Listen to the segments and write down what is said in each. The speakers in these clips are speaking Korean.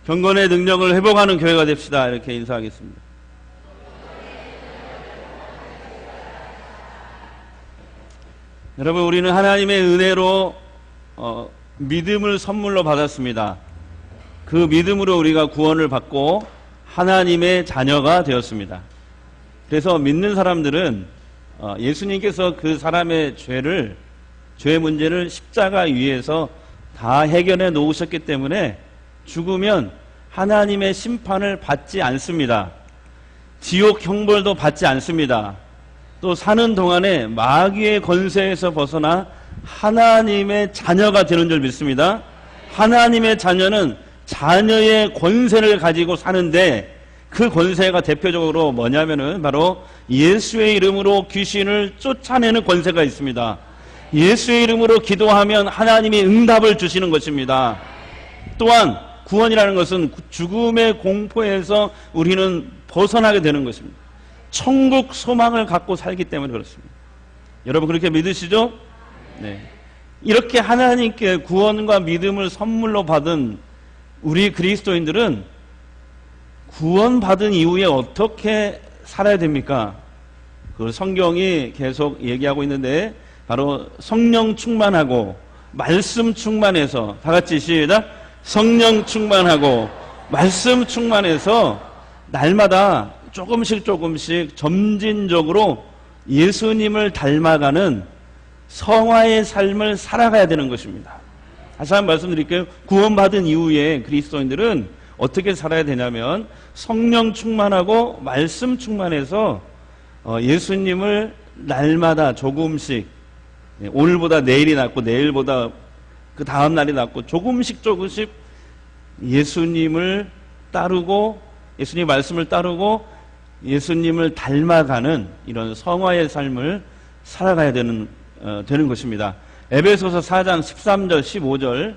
경건의 능력을 회복하는 교회가 됩시다. 이렇게 인사하겠습니다. 여러분, 우리는 하나님의 은혜로 믿음을 선물로 받았습니다. 그 믿음으로 우리가 구원을 받고 하나님의 자녀가 되었습니다. 그래서 믿는 사람들은 예수님께서 그 사람의 죄의 문제를 십자가 위에서 다 해결해 놓으셨기 때문에 죽으면 하나님의 심판을 받지 않습니다. 지옥 형벌도 받지 않습니다. 또 사는 동안에 마귀의 권세에서 벗어나 하나님의 자녀가 되는 줄 믿습니다. 하나님의 자녀는 자녀의 권세를 가지고 사는데, 그 권세가 대표적으로 뭐냐면은 바로 예수의 이름으로 귀신을 쫓아내는 권세가 있습니다. 예수의 이름으로 기도하면 하나님이 응답을 주시는 것입니다. 또한 구원이라는 것은 죽음의 공포에서 우리는 벗어나게 되는 것입니다. 천국 소망을 갖고 살기 때문에 그렇습니다. 여러분, 그렇게 믿으시죠? 네. 이렇게 하나님께 구원과 믿음을 선물로 받은 우리 그리스도인들은 구원받은 이후에 어떻게 살아야 됩니까? 그 성경이 계속 얘기하고 있는데, 바로 성령 충만하고 말씀 충만해서, 다 같이 시작. 성령 충만하고 말씀 충만해서 날마다 조금씩 점진적으로 예수님을 닮아가는 성화의 삶을 살아가야 되는 것입니다. 다시 한번 말씀드릴게요. 구원받은 이후에 그리스도인들은 어떻게 살아야 되냐면, 성령 충만하고 말씀 충만해서 예수님을 날마다 조금씩, 오늘보다 내일이 낫고 내일보다 그 다음 날이 낫고 조금씩 예수님을 따르고, 예수님 말씀을 따르고 예수님을 닮아가는 이런 성화의 삶을 살아가야 되는 것입니다. 에베소서 4장 13절 15절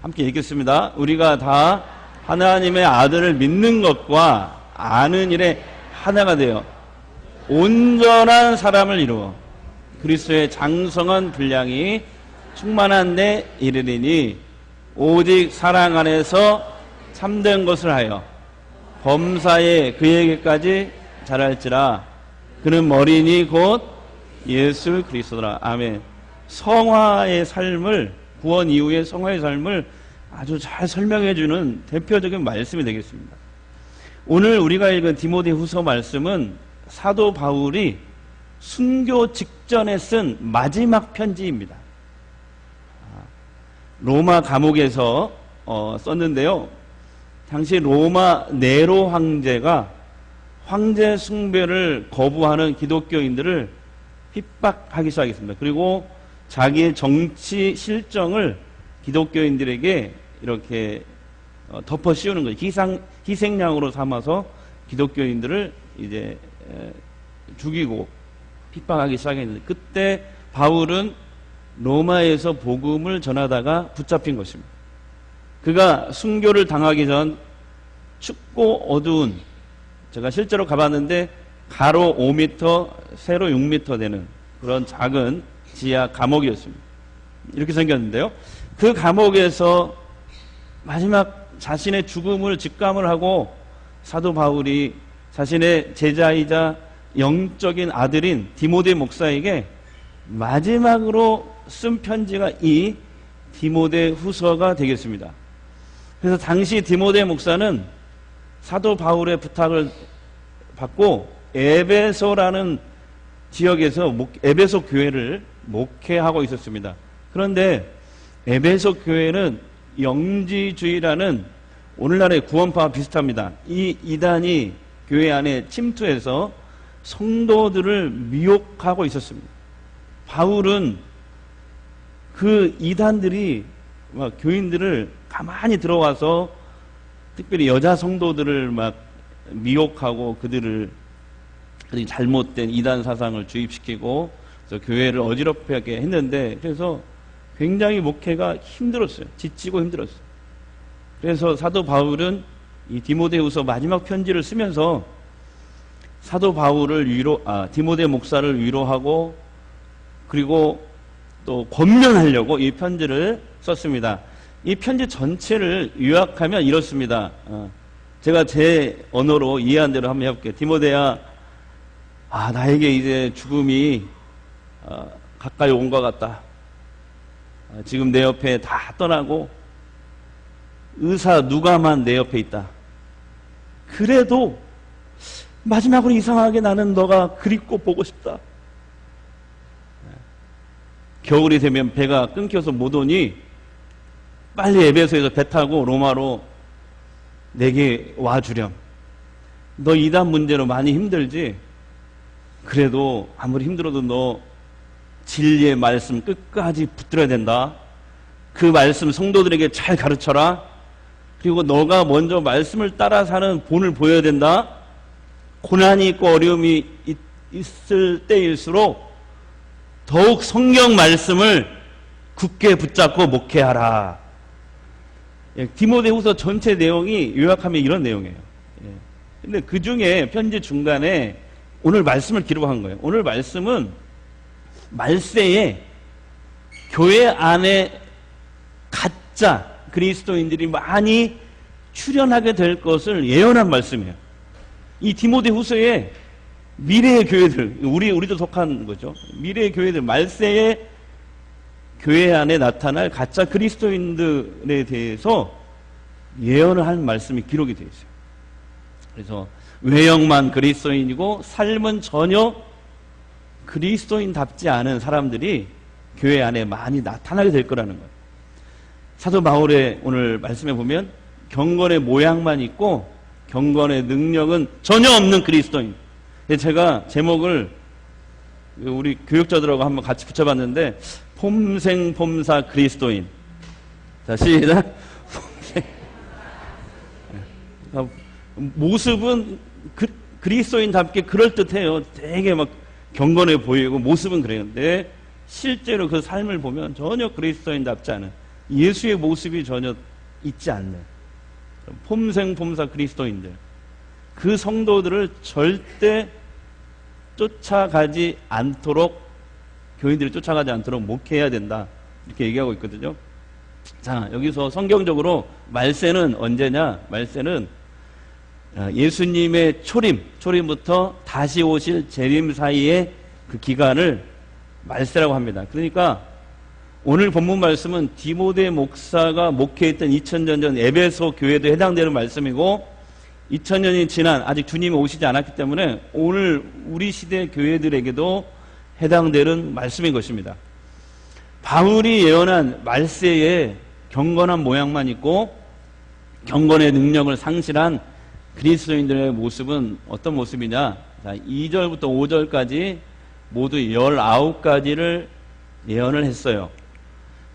함께 읽겠습니다. 우리가 다 하나님의 아들을 믿는 것과 아는 일에 하나가 되어 온전한 사람을 이루어 그리스도의 장성한 분량이 충만한 데 이르리니, 오직 사랑 안에서 참된 것을 하여 범사에 그에게까지 자랄지라. 그는 머리니 곧 예수 그리스도라. 아멘. 성화의 삶을, 구원 이후의 성화의 삶을 아주 잘 설명해 주는 대표적인 말씀이 되겠습니다. 오늘 우리가 읽은 디모데후서 말씀은 사도 바울이 순교 직전에 쓴 마지막 편지입니다. 로마 감옥에서 썼는데요. 당시 로마 네로 황제가 황제 숭배를 거부하는 기독교인들을 핍박하기 시작했습니다. 그리고 자기의 정치 실정을 기독교인들에게 이렇게 덮어 씌우는 거예요. 희생양으로 삼아서 기독교인들을 이제 죽이고 핍박하기 시작했는데, 그때 바울은 로마에서 복음을 전하다가 붙잡힌 것입니다. 그가 순교를 당하기 전 춥고 어두운, 제가 실제로 가봤는데 가로 5m, 세로 6m 되는 그런 작은 지하 감옥이었습니다. 이렇게 생겼는데요. 그 감옥에서 마지막 자신의 죽음을 직감을 하고 사도 바울이 자신의 제자이자 영적인 아들인 디모데 목사에게 마지막으로 쓴 편지가 이 디모데 후서가 되겠습니다. 그래서 당시 디모데 목사는 사도 바울의 부탁을 받고 에베소라는 지역에서 에베소 교회를 목회하고 있었습니다. 그런데 에베소 교회는 영지주의라는 오늘날의 구원파와 비슷합니다. 이 이단이 교회 안에 침투해서 성도들을 미혹하고 있었습니다. 바울은 그 이단들이 막 교인들을 가만히 들어와서 특별히 여자 성도들을 막 미혹하고 그들이 잘못된 이단 사상을 주입시키고 그래서 교회를 어지럽게 했는데, 그래서 굉장히 목회가 힘들었어요. 지치고 힘들었어요. 그래서 사도 바울은 이 디모데후서 마지막 편지를 쓰면서 사도 바울을 디모데 목사를 위로하고 그리고 또 권면하려고 이 편지를 썼습니다. 이 편지 전체를 요약하면 이렇습니다. 제가 제 언어로 이해한 대로 한번 해볼게요. 디모데야, 나에게 이제 죽음이 가까이 온 것 같다. 지금 내 옆에 다 떠나고 의사 누가만 내 옆에 있다. 그래도 마지막으로 이상하게 나는 너가 그립고 보고 싶다. 겨울이 되면 배가 끊겨서 못 오니 빨리 에베소에서 배 타고 로마로 내게 와주렴. 너 이단 문제로 많이 힘들지? 그래도 아무리 힘들어도 너 진리의 말씀 끝까지 붙들어야 된다. 그 말씀 성도들에게 잘 가르쳐라. 그리고 너가 먼저 말씀을 따라 사는 본을 보여야 된다. 고난이 있고 어려움이 있을 때일수록 더욱 성경 말씀을 굳게 붙잡고 목회하라. 디모데후서 전체 내용이 요약하면 이런 내용이에요. 근데 그 중에 편지 중간에 오늘 말씀을 기록한 거예요. 오늘 말씀은 말세에 교회 안에 가짜 그리스도인들이 많이 출현하게 될 것을 예언한 말씀이에요. 이 디모데후서에 미래의 교회들, 우리도 속한 거죠. 미래의 교회들, 말세에 교회 안에 나타날 가짜 그리스도인들에 대해서 예언을 한 말씀이 기록이 되어 있어요. 그래서 외형만 그리스도인이고 삶은 전혀 그리스도인답지 않은 사람들이 교회 안에 많이 나타나게 될 거라는 거예요. 사도 바울의 오늘 말씀에 보면 경건의 모양만 있고 경건의 능력은 전혀 없는 그리스도인. 제가 제목을 우리 교육자들하고 한번 같이 붙여봤는데 폼생폼사 그리스도인. 자, 시작. 모습은 그리스도인답게 그럴듯해요. 되게 막 경건해 보이고 모습은 그랬는데 실제로 그 삶을 보면 전혀 그리스도인답지 않은 예수의 모습이 전혀 있지 않는 폼생폼사 그리스도인들, 그 성도들을 절대 쫓아가지 않도록, 교인들이 쫓아가지 않도록 목회해야 된다, 이렇게 얘기하고 있거든요. 자, 여기서 성경적으로 말세는 언제냐? 말세는 예수님의 초림부터 다시 오실 재림 사이의 그 기간을 말세라고 합니다. 그러니까 오늘 본문 말씀은 디모데 목사가 목회했던 2000년 전 에베소 교회도 해당되는 말씀이고 2000년이 지난 아직 주님이 오시지 않았기 때문에 오늘 우리 시대 교회들에게도 해당되는 말씀인 것입니다. 바울이 예언한 말세에 경건한 모양만 있고 경건의 능력을 상실한 그리스도인들의 모습은 어떤 모습이냐? 자, 2절부터 5절까지 모두 19가지를 예언을 했어요.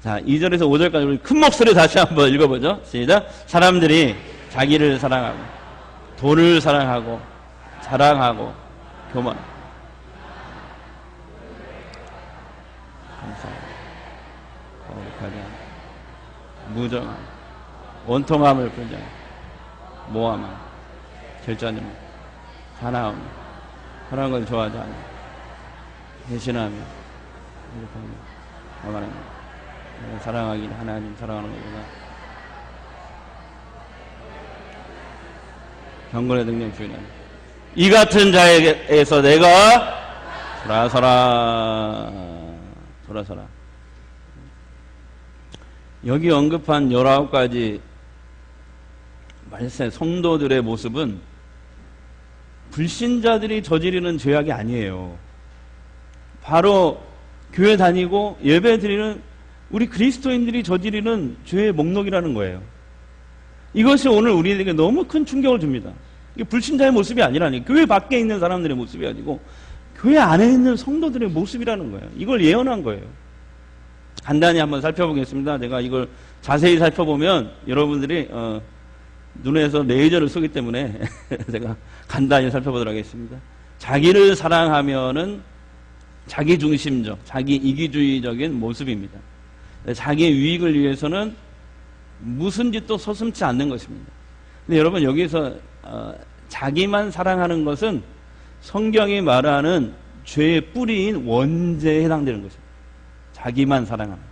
자, 2절에서 5절까지 우리 큰 목소리로 다시 한번 읽어보죠. 시작. 사람들이 자기를 사랑하고 돈을 사랑하고 자랑하고 교만, 감사하고 거룩하게 하고 무정함, 원통함을 표현하고 모함함, 결단함, 사나움, 그런 걸 좋아하지 않아 배신하며 이렇게 사랑하기는 하나님 사랑하는 것보다 경건의 능력 주의는 이 같은 자에게서 내가 돌아서라. 여기 언급한 19가지 말세 성도들의 모습은 불신자들이 저지르는 죄악이 아니에요. 바로 교회 다니고 예배 드리는 우리 그리스도인들이 저지르는 죄의 목록이라는 거예요. 이것이 오늘 우리에게 너무 큰 충격을 줍니다. 이게 불신자의 모습이 아니라니, 교회 밖에 있는 사람들의 모습이 아니고 교회 안에 있는 성도들의 모습이라는 거예요. 이걸 예언한 거예요. 간단히 한번 살펴보겠습니다. 제가 이걸 자세히 살펴보면 여러분들이 눈에서 레이저를 쏘기 때문에 제가 간단히 살펴보도록 하겠습니다. 자기를 사랑하면은 자기중심적, 자기 이기주의적인 모습입니다. 자기의 유익을 위해서는 무슨 짓도 서슴지 않는 것입니다. 근데 여러분, 여기서 자기만 사랑하는 것은 성경이 말하는 죄의 뿌리인 원죄에 해당되는 것입니다. 자기만 사랑하는.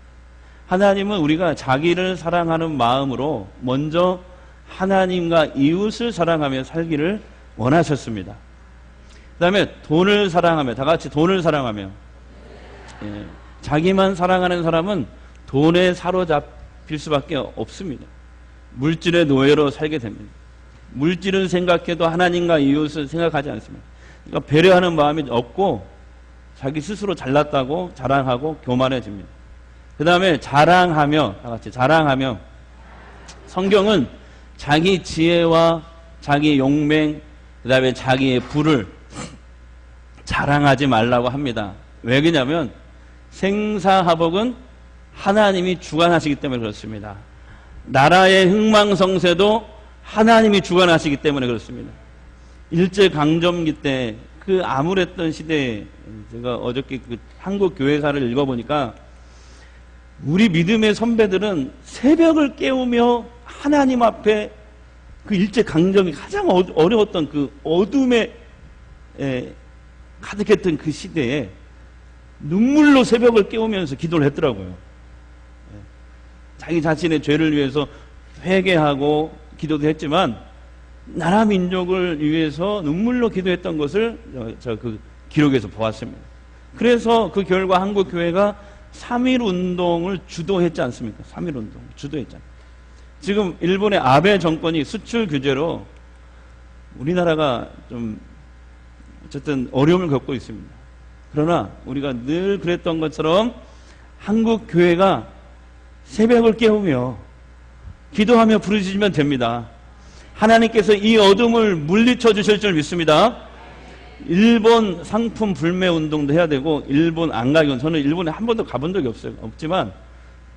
하나님은 우리가 자기를 사랑하는 마음으로 먼저 하나님과 이웃을 사랑하며 살기를 원하셨습니다. 그 다음에 돈을 사랑하며, 다 같이 돈을 사랑하며. 예, 자기만 사랑하는 사람은 돈에 사로잡힐 수밖에 없습니다. 물질의 노예로 살게 됩니다. 물질은 생각해도 하나님과 이웃을 생각하지 않습니다. 그러니까 배려하는 마음이 없고 자기 스스로 잘났다고 자랑하고 교만해집니다. 그 다음에 자랑하며, 다 같이 자랑하며. 성경은 자기 지혜와 자기 용맹, 그 다음에 자기의 부를 자랑하지 말라고 합니다. 왜 그러냐면 생사화복은 하나님이 주관하시기 때문에 그렇습니다. 나라의 흥망성쇠도 하나님이 주관하시기 때문에 그렇습니다. 일제강점기 때 그 암울했던 시대에 제가 어저께 그 한국 교회사를 읽어보니까 우리 믿음의 선배들은 새벽을 깨우며 하나님 앞에 그 일제강점기 가장 어려웠던 그 어둠에 가득했던 그 시대에 눈물로 새벽을 깨우면서 기도를 했더라고요. 자기 자신의 죄를 위해서 회개하고 기도도 했지만 나라 민족을 위해서 눈물로 기도했던 것을 그 기록에서 보았습니다. 그래서 그 결과 한국 교회가 3.1 운동을 주도했지 않습니까? 3.1 운동 주도했잖아요. 지금 일본의 아베 정권이 수출 규제로 우리나라가 좀 어쨌든 어려움을 겪고 있습니다. 그러나 우리가 늘 그랬던 것처럼 한국 교회가 새벽을 깨우며 기도하며 부르짖으면 됩니다. 하나님께서 이 어둠을 물리쳐 주실 줄 믿습니다. 일본 상품 불매 운동도 해야 되고 일본 안 가기, 저는 일본에 한 번도 가본 적이 없지만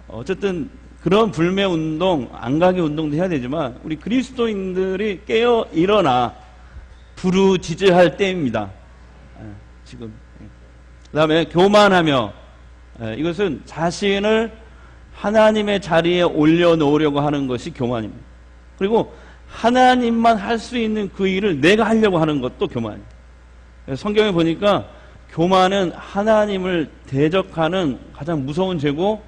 어쨌든 그런 불매 운동, 안 가기 운동도 해야 되지만 우리 그리스도인들이 깨어 일어나 부르짖어야 때입니다. 지금. 그 다음에 교만하며, 이것은 자신을 하나님의 자리에 올려놓으려고 하는 것이 교만입니다. 그리고 하나님만 할 수 있는 그 일을 내가 하려고 하는 것도 교만입니다. 성경에 보니까 교만은 하나님을 대적하는 가장 무서운 죄고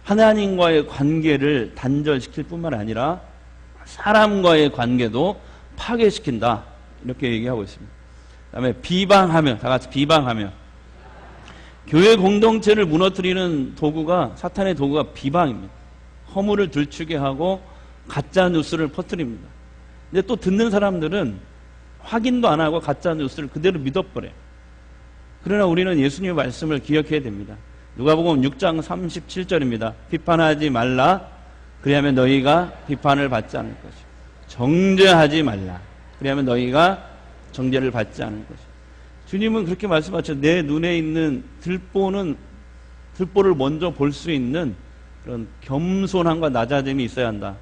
하나님과의 관계를 단절시킬 뿐만 아니라 사람과의 관계도 파괴시킨다, 이렇게 얘기하고 있습니다. 그 다음에 비방하며, 다 같이 비방하며. 교회 공동체를 무너뜨리는 도구가, 사탄의 도구가 비방입니다. 허물을 들추게 하고 가짜 뉴스를 퍼뜨립니다. 근데 또 듣는 사람들은 확인도 안 하고 가짜 뉴스를 그대로 믿어버려요. 그러나 우리는 예수님의 말씀을 기억해야 됩니다. 누가복음 6장 37절입니다. 비판하지 말라. 그리하면 너희가 비판을 받지 않을 것이요. 정죄하지 말라. 그리하면 너희가 정죄를 받지 않을 것이요. 주님은 그렇게 말씀하셨죠. 내 눈에 있는 들보를 먼저 볼 수 있는 그런 겸손함과 낮아짐이 있어야 한다.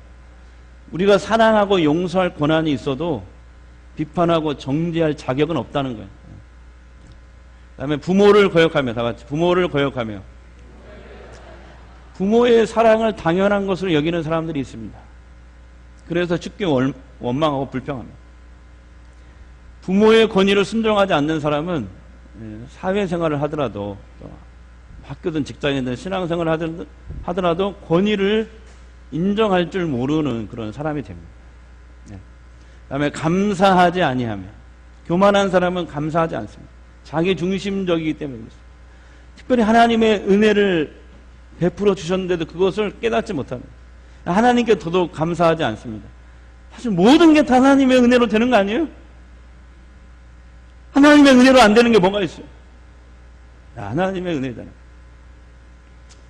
우리가 사랑하고 용서할 권한이 있어도 비판하고 정죄할 자격은 없다는 거예요. 그 다음에 부모를 거역하며, 다 같이 부모를 거역하며. 부모의 사랑을 당연한 것으로 여기는 사람들이 있습니다. 그래서 쉽게 원망하고 불평합니다. 부모의 권위를 순종하지 않는 사람은 사회생활을 하더라도, 학교든 직장이든 신앙생활을 하더라도 권위를 인정할 줄 모르는 그런 사람이 됩니다. 그 다음에 감사하지 아니하며. 교만한 사람은 감사하지 않습니다. 자기 중심적이기 때문에 그렇습니다. 특별히 하나님의 은혜를 베풀어 주셨는데도 그것을 깨닫지 못합니다. 하나님께 더더욱 감사하지 않습니다. 사실 모든 게 다 하나님의 은혜로 되는 거 아니에요? 하나님의 은혜로 안 되는 게 뭐가 있어요? 하나님의 은혜잖아요.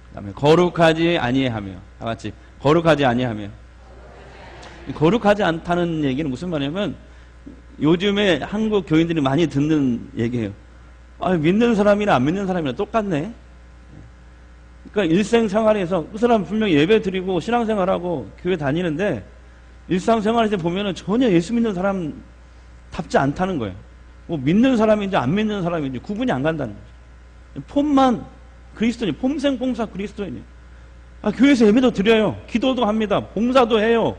그 다음에 거룩하지 아니하며. 다 같이 거룩하지 아니하며. 거룩하지 않다는 얘기는 무슨 말이냐면 요즘에 한국 교인들이 많이 듣는 얘기예요. 믿는 사람이나 안 믿는 사람이나 똑같네. 그러니까 일생생활에서 그 사람 분명히 예배 드리고 신앙생활하고 교회 다니는데 일상생활에서 보면은 전혀 예수 믿는 사람답지 않다는 거예요. 뭐 믿는 사람인지 안 믿는 사람인지 구분이 안 간다는 거죠. 폼만 그리스도인, 폼생봉사 그리스도인이에요. 교회에서 예배도 드려요. 기도도 합니다. 봉사도 해요.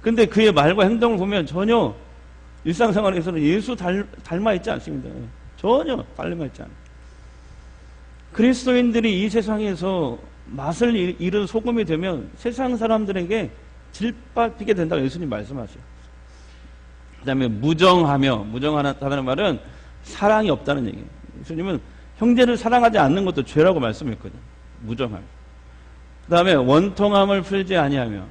근데 그의 말과 행동을 보면 전혀 일상생활에서는 예수 닮아 있지 않습니다. 전혀 닮아 있지 않아요. 그리스도인들이 이 세상에서 맛을 잃은 소금이 되면 세상 사람들에게 질밟히게 된다고 예수님 말씀하세요. 그 다음에 무정하다는 말은 사랑이 없다는 얘기예요. 예수님은 형제를 사랑하지 않는 것도 죄라고 말씀했거든요. 무정함. 그 다음에 원통함을 풀지 아니하며,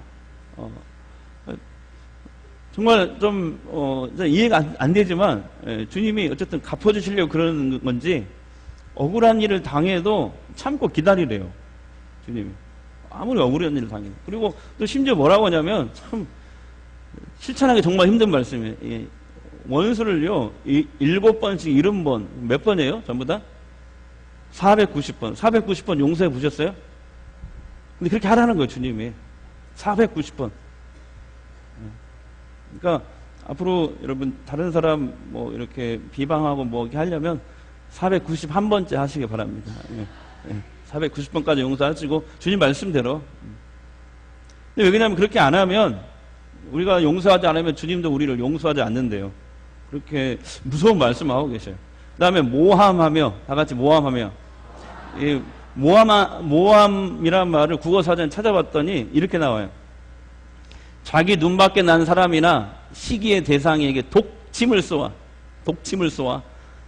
정말 좀 이해가 안 되지만, 주님이 어쨌든 갚아주시려고 그러는 건지 억울한 일을 당해도 참고 기다리래요. 주님이 아무리 억울한 일을 당해도. 그리고 또 심지어 뭐라고 하냐면 참 실천하기 정말 힘든 말씀이에요. 원수를요 7번씩 70번, 몇 번이에요? 전부 다 490번 490번 용서해 보셨어요? 근데 그렇게 하라는 거예요, 주님이. 490번. 그러니까 앞으로 여러분 다른 사람 뭐 이렇게 비방하고 뭐 이렇게 하려면 491번째 하시기 바랍니다. 490번까지 용서하시고 주님 말씀대로. 근데 왜 그러냐면 그렇게 안 하면, 우리가 용서하지 않으면 주님도 우리를 용서하지 않는데요. 그렇게 무서운 말씀하고 계셔요. 그 다음에 모함하며, 다 같이 모함하며. 이 모함이란 말을 국어사전에 찾아봤더니 이렇게 나와요. 자기 눈밖에 난 사람이나 시기의 대상에게 독침을 쏘아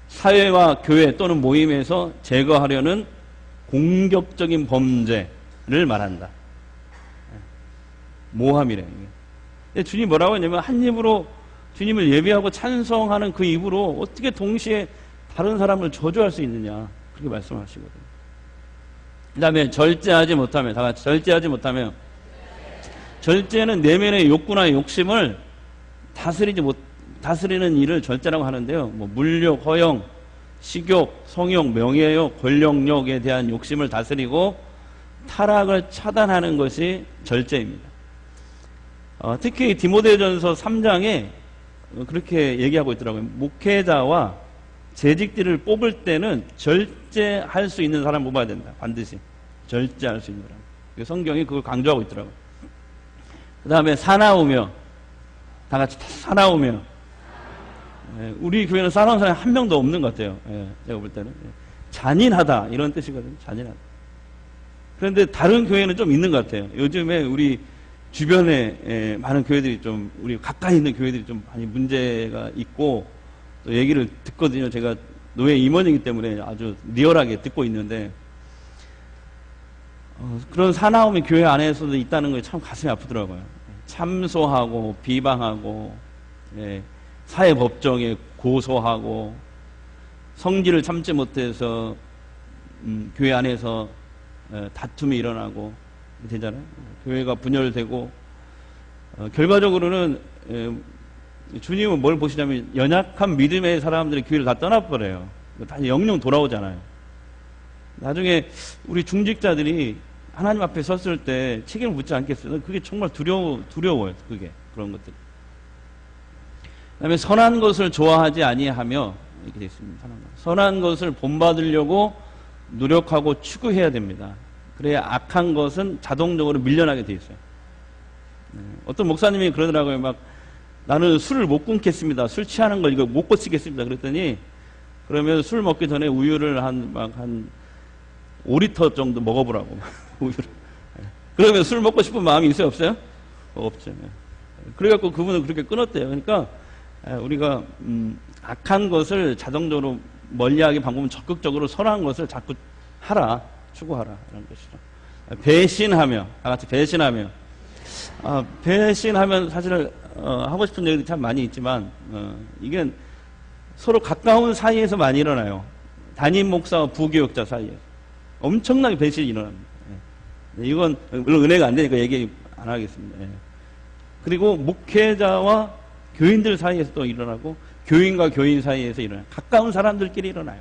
사회와 교회 또는 모임에서 제거하려는 공격적인 범죄를 말한다. 모함이래. 주님이 뭐라고 했냐면, 한 입으로 주님을 예배하고 찬송하는 그 입으로 어떻게 동시에 다른 사람을 저주할 수 있느냐, 그렇게 말씀하시거든요. 그 다음에 절제하지 못하면, 다 같이 절제하지 못하면. 절제는 내면의 욕구나 욕심을 다스리는 일을 절제라고 하는데요. 뭐 물욕, 허영, 식욕, 성욕, 명예욕, 권력욕에 대한 욕심을 다스리고 타락을 차단하는 것이 절제입니다. 특히 디모데전서 3장에 그렇게 얘기하고 있더라고요. 목회자와 재직들을 뽑을 때는 절제할 수 있는 사람 뽑아야 된다. 반드시 절제할 수 있는 사람. 성경이 그걸 강조하고 있더라고요. 그 다음에 사나우며, 다 같이 사나우며. 우리 교회는 사나운 사람이 한 명도 없는 것 같아요. 제가 볼 때는. 잔인하다, 이런 뜻이거든요. 잔인하다. 그런데 다른 교회는 좀 있는 것 같아요. 요즘에 우리 주변에 많은 교회들이 좀, 우리 가까이 있는 교회들이 좀 많이 문제가 있고, 또 얘기를 듣거든요. 제가 노예 임원이기 때문에 아주 리얼하게 듣고 있는데, 그런 사나움이 교회 안에서도 있다는 게 참 가슴이 아프더라고요. 참소하고 비방하고, 사회법정에 고소하고, 성질을 참지 못해서 교회 안에서 다툼이 일어나고 되잖아요. 교회가 분열되고, 결과적으로는 주님은 뭘 보시냐면 연약한 믿음의 사람들이 교회를 다 떠나버려요. 다시 영영 돌아오잖아요. 나중에 우리 중직자들이 하나님 앞에 섰을 때 책임을 묻지 않겠어요? 그게 정말 두려워요. 그런 것들. 그 다음에 선한 것을 좋아하지 아니하며, 이렇게 되어 있습니다. 선한 것을 본받으려고 노력하고 추구해야 됩니다. 그래야 악한 것은 자동적으로 밀려나게 되어 있어요. 어떤 목사님이 그러더라고요. 막, 나는 술을 못 끊겠습니다. 술 취하는 걸 이거 못 고치겠습니다. 그랬더니, 그러면 술 먹기 전에 우유를 한 5리터 정도 먹어보라고. 우유를. 그러면 술 먹고 싶은 마음이 있어요? 없어요? 없죠. 그래갖고 그분은 그렇게 끊었대요. 그러니까 우리가 악한 것을 자동적으로 멀리하기 방법은 적극적으로 선한 것을 자꾸 하라. 추구하라. 이런 것이죠. 배신하며, 다 같이 배신하며. 배신하면 사실 하고 싶은 얘기들이 참 많이 있지만 이게 서로 가까운 사이에서 많이 일어나요. 담임 목사와 부교육자 사이에 엄청나게 배신이 일어납니다. 이건 물론 은혜가 안 되니까 얘기 안 하겠습니다. 그리고 목회자와 교인들 사이에서 또 일어나고, 교인과 교인 사이에서 일어나요. 가까운 사람들끼리 일어나요.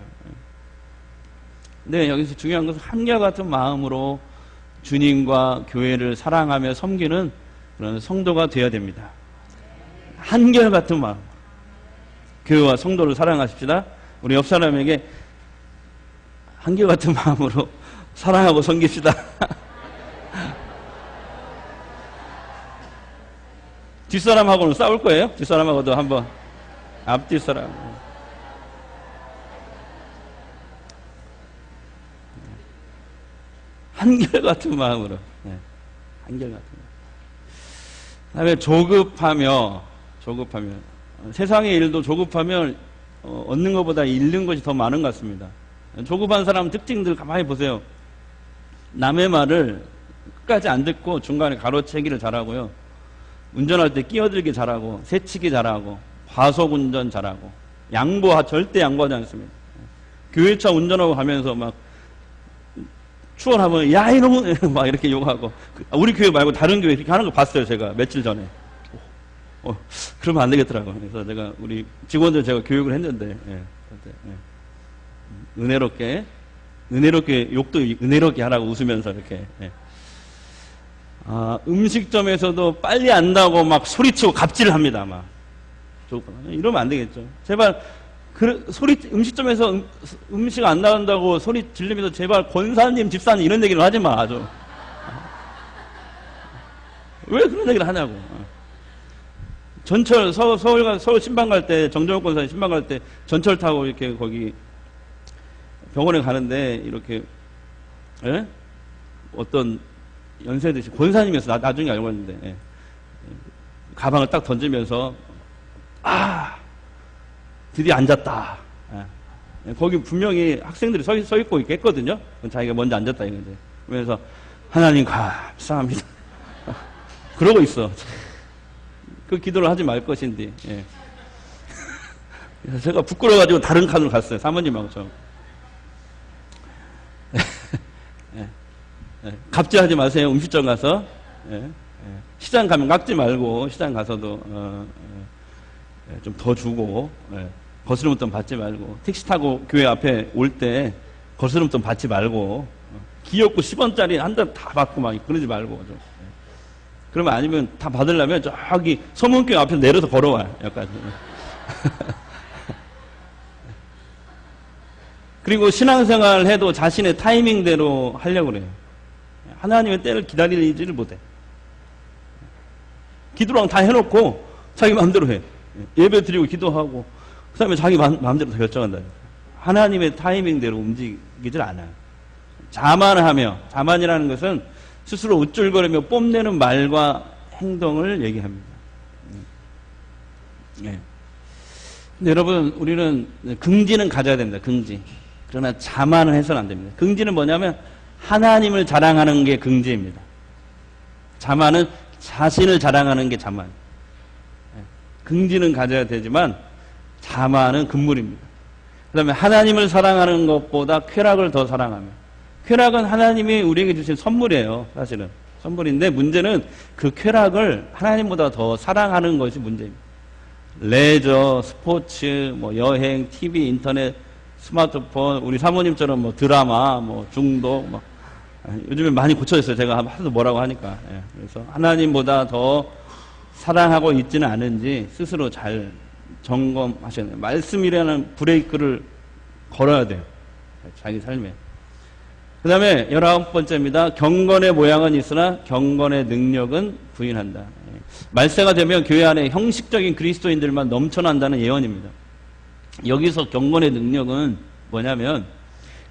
근데 여기서 중요한 것은 한결같은 마음으로 주님과 교회를 사랑하며 섬기는 그런 성도가 되어야 됩니다. 한결같은 마음. 교회와 성도를 사랑하십시다. 우리 옆 사람에게 한결같은 마음으로 사랑하고 섬깁시다. 뒷사람하고는 싸울 거예요? 뒷사람하고도 한번. 앞뒷사람. 한결같은 마음으로. 예. 한결같은 마음. 그다음에 조급하며 세상의 일도 조급하면 얻는 것보다 잃는 것이 더 많은 것 같습니다. 조급한 사람 특징들 가만히 보세요. 남의 말을 끝까지 안 듣고 중간에 가로채기를 잘하고요. 운전할 때 끼어들기 잘하고, 새치기 잘하고, 과속 운전 잘하고, 절대 양보하지 않습니다. 교회차 운전하고 가면서 막 추월하면 야 이놈 막 이렇게 욕하고. 우리 교회 말고 다른 교회 이렇게 하는 거 봤어요. 제가 며칠 전에. 그러면 안 되겠더라고요. 그래서 제가 우리 직원들 제가 교육을 했는데, 은혜롭게 욕도 은혜롭게 하라고 웃으면서 이렇게. 음식점에서도 빨리 안다고 막 소리치고 갑질합니다. 막 이러면 안 되겠죠. 제발 음식점에서 음식 안 나온다고 소리 지르면서 제발 권사님, 집사님 이런 얘기를 하지 마. 아주. 왜 그런 얘기를 하냐고. 전철 서울 신방 갈 때, 정정욱 권사님 신방 갈 때 전철 타고 이렇게 거기 병원에 가는데 이렇게 어떤 연세 드신 권사님이었어. 나중에 알고 봤는데 가방을 딱 던지면서 드디어 앉았다. 거기 분명히 학생들이 서 있고 이렇게 했거든요. 자기가 먼저 앉았다 이거지. 그러면서 하나님 감사합니다. 그러고 있어. 그 기도를 하지 말 것인데. 그래서 제가 부끄러워가지고 다른 칸으로 갔어요. 사모님하고 저. 갑질하지 마세요. 음식점 가서. 시장 가면 깎지 말고 시장 가서도 좀 더 주고 거스름돈 받지 말고 택시 타고 교회 앞에 올 때 거스름돈 받지 말고 기업구 10원짜리 한 달 다 받고 막 그러지 말고 좀. 그러면 아니면 다 받으려면 저기 서문교회 앞에 내려서 걸어와요. 여기까지. 그리고 신앙생활 해도 자신의 타이밍대로 하려고 그래요. 하나님의 때를 기다리지를 못해. 기도랑 다 해놓고 자기 마음대로 해. 예배 드리고 기도하고 그 다음에 자기 마음대로 결정한다. 하나님의 타이밍대로 움직이질 않아요. 자만이라는 것은 스스로 우쭐거리며 뽐내는 말과 행동을 얘기합니다. 근데 여러분, 우리는 긍지는 가져야 됩니다. 긍지. 그러나 자만은 해서는 안 됩니다. 긍지는 뭐냐면 하나님을 자랑하는 게 긍지입니다. 자만은 자신을 자랑하는 게 자만. 긍지는 가져야 되지만 자만은 금물입니다. 그 다음에 하나님을 사랑하는 것보다 쾌락을 더 사랑하며, 쾌락은 하나님이 우리에게 주신 선물이에요. 사실은 선물인데 문제는 그 쾌락을 하나님보다 더 사랑하는 것이 문제입니다. 레저, 스포츠, 뭐 여행, TV, 인터넷, 스마트폰, 우리 사모님처럼 뭐 드라마, 뭐 중독, 막 요즘에 많이 고쳐졌어요. 제가 하도 뭐라고 하니까. 그래서 하나님보다 더 사랑하고 있지는 않은지 스스로 잘 점검하셔야 돼요. 말씀이라는 브레이크를 걸어야 돼요. 자기 삶에. 그 다음에 19번째입니다. 경건의 모양은 있으나 경건의 능력은 부인한다. 말세가 되면 교회 안에 형식적인 그리스도인들만 넘쳐난다는 예언입니다. 여기서 경건의 능력은 뭐냐면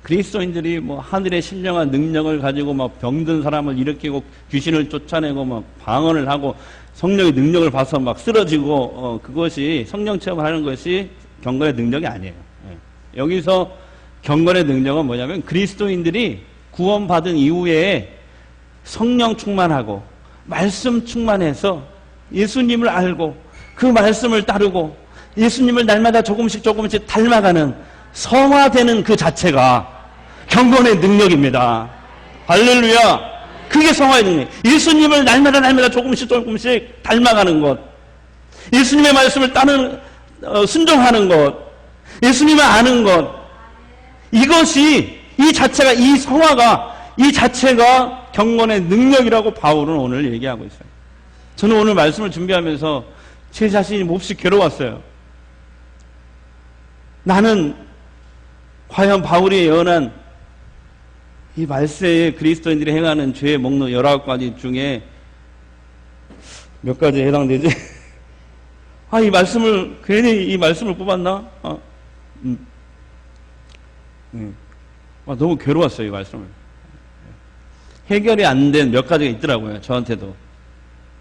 그리스도인들이 뭐 하늘의 신령한 능력을 가지고 막 병든 사람을 일으키고 귀신을 쫓아내고 막 방언을 하고 성령의 능력을 봐서 막 쓰러지고 그것이 성령 체험을 하는 것이 경건의 능력이 아니에요. 여기서 경건의 능력은 뭐냐면 그리스도인들이 구원받은 이후에 성령 충만하고 말씀 충만해서 예수님을 알고 그 말씀을 따르고 예수님을 날마다 조금씩 닮아가는 성화되는 그 자체가 경건의 능력입니다. 할렐루야. 그게 성화의 능력. 예수님을 날마다 조금씩 닮아가는 것, 예수님의 말씀을 순종하는 것, 예수님을 아는 것, 이것이 이 성화가 이 자체가 경건의 능력이라고 바울은 오늘 얘기하고 있어요. 저는 오늘 말씀을 준비하면서 제 자신이 몹시 괴로웠어요. 나는 과연 바울이 예언한 이 말세에 그리스도인들이 행하는 죄의 목록 19가지 중에 몇 가지에 해당되지? 괜히 이 말씀을 뽑았나? 너무 괴로웠어요, 이 말씀을. 해결이 안 된 몇 가지가 있더라고요. 저한테도.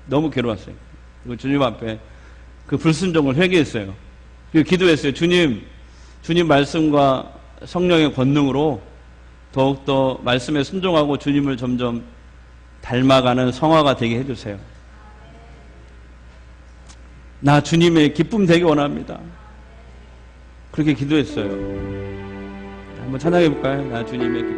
너무 괴로웠어요. 그리고 주님 앞에 그 불순종을 회개했어요. 그리고 기도했어요. 주님 말씀과 성령의 권능으로 더욱더 말씀에 순종하고 주님을 점점 닮아가는 성화가 되게 해주세요. 나 주님의 기쁨 되게 원합니다. 그렇게 기도했어요. 한번 찬양해 볼까요? 나 주님의 기쁨 되게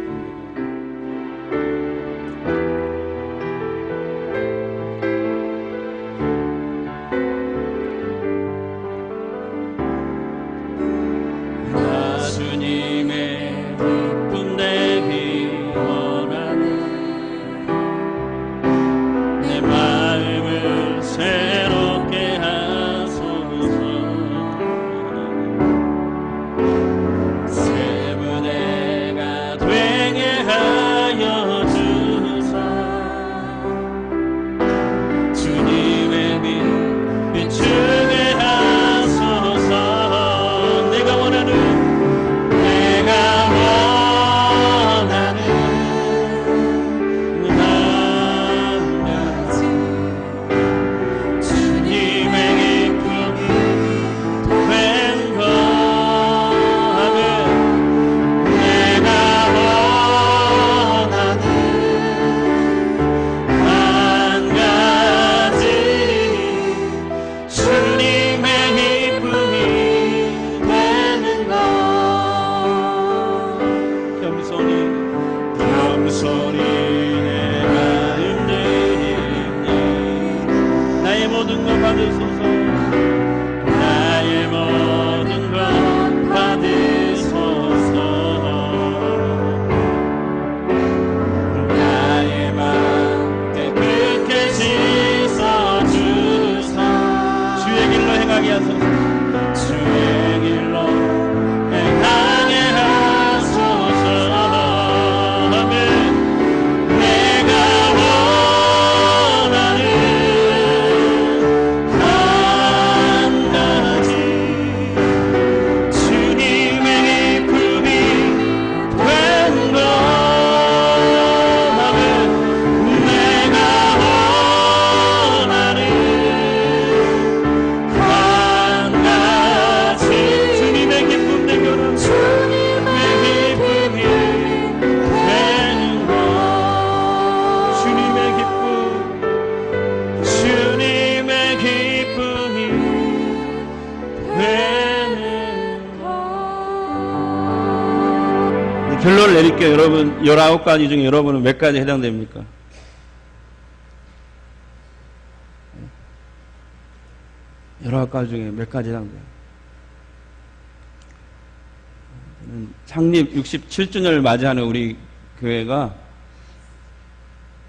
결론을 내릴게요. 여러분, 19가지 중에 여러분은 몇 가지 해당됩니까? 여러 가지 중에 몇 가지 해당돼요? 창립 67주년을 맞이하는 우리 교회가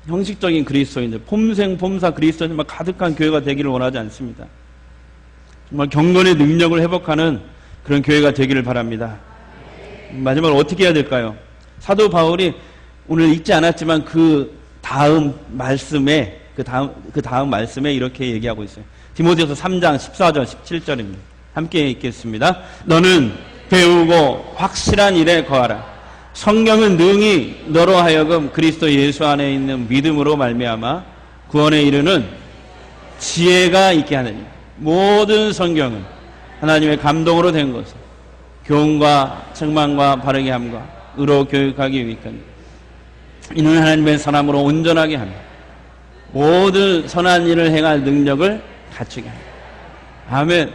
형식적인 그리스도인들, 폼사 그리스도인들만 가득한 교회가 되기를 원하지 않습니다. 정말 경건의 능력을 회복하는 그런 교회가 되기를 바랍니다. 마지막으로 어떻게 해야 될까요? 사도 바울이 오늘 읽지 않았지만 그 다음 말씀에 이렇게 얘기하고 있어요. 디모데후서 3장 14절 17절입니다. 함께 읽겠습니다. 너는 배우고 확실한 일에 거하라. 성경은 능히 너로 하여금 그리스도 예수 안에 있는 믿음으로 말미암아 구원에 이르는 지혜가 있게 하느니. 모든 성경은 하나님의 감동으로 된 것을 교훈과 책망과 바르게 함과 의로 교육하기 위하여 이는 하나님의 사람으로 온전하게 하며 모든 선한 일을 행할 능력을 갖추게 합니다. 아멘.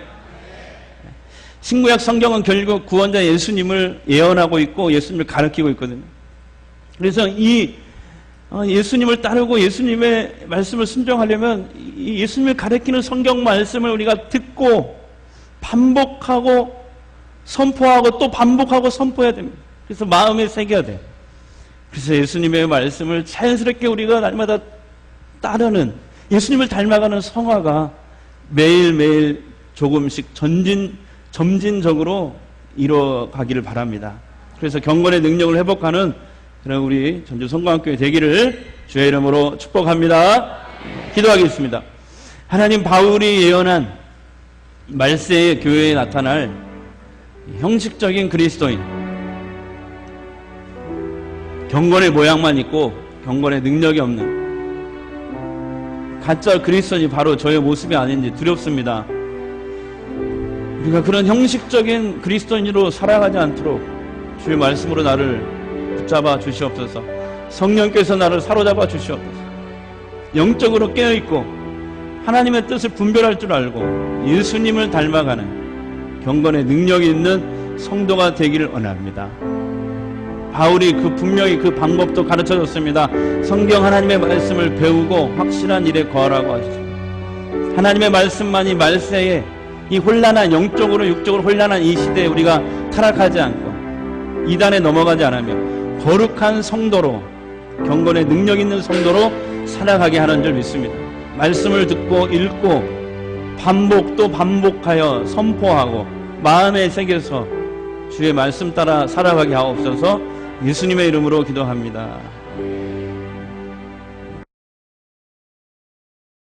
신구약 성경은 결국 구원자 예수님을 예언하고 있고 예수님을 가르치고 있거든요. 그래서 이 예수님을 따르고 예수님의 말씀을 순종하려면 이 예수님을 가르치는 성경 말씀을 우리가 듣고 반복하고 선포하고 또 반복하고 선포해야 됩니다. 그래서 마음에 새겨야 돼요. 그래서 예수님의 말씀을 자연스럽게 우리가 날마다 따르는 예수님을 닮아가는 성화가 매일매일 조금씩 점진적으로 이뤄가기를 바랍니다. 그래서 경건의 능력을 회복하는 그런 우리 전주 성광교회 되기를 주의 이름으로 축복합니다. 기도하겠습니다. 하나님, 바울이 예언한 말세의 교회에 나타날 형식적인 그리스도인, 경건의 모양만 있고 경건의 능력이 없는 가짜 그리스도인이 바로 저의 모습이 아닌지 두렵습니다. 우리가 그런 형식적인 그리스도인으로 살아가지 않도록 주의 말씀으로 나를 붙잡아 주시옵소서. 성령께서 나를 사로잡아 주시옵소서. 영적으로 깨어있고 하나님의 뜻을 분별할 줄 알고 예수님을 닮아가는 경건의 능력이 있는 성도가 되기를 원합니다. 바울이 분명히 그 방법도 가르쳐줬습니다. 성경 하나님의 말씀을 배우고 확실한 일에 거하라고 하시죠. 하나님의 말씀만이 말세에 이 혼란한 영적으로 육적으로 혼란한 이 시대에 우리가 타락하지 않고 이단에 넘어가지 않으며 거룩한 성도로 경건의 능력 있는 성도로 살아가게 하는 줄 믿습니다. 말씀을 듣고 읽고 반복 또 반복하여 선포하고 마음에 새겨서 주의 말씀 따라 살아가게 하옵소서. 예수님의 이름으로 기도합니다.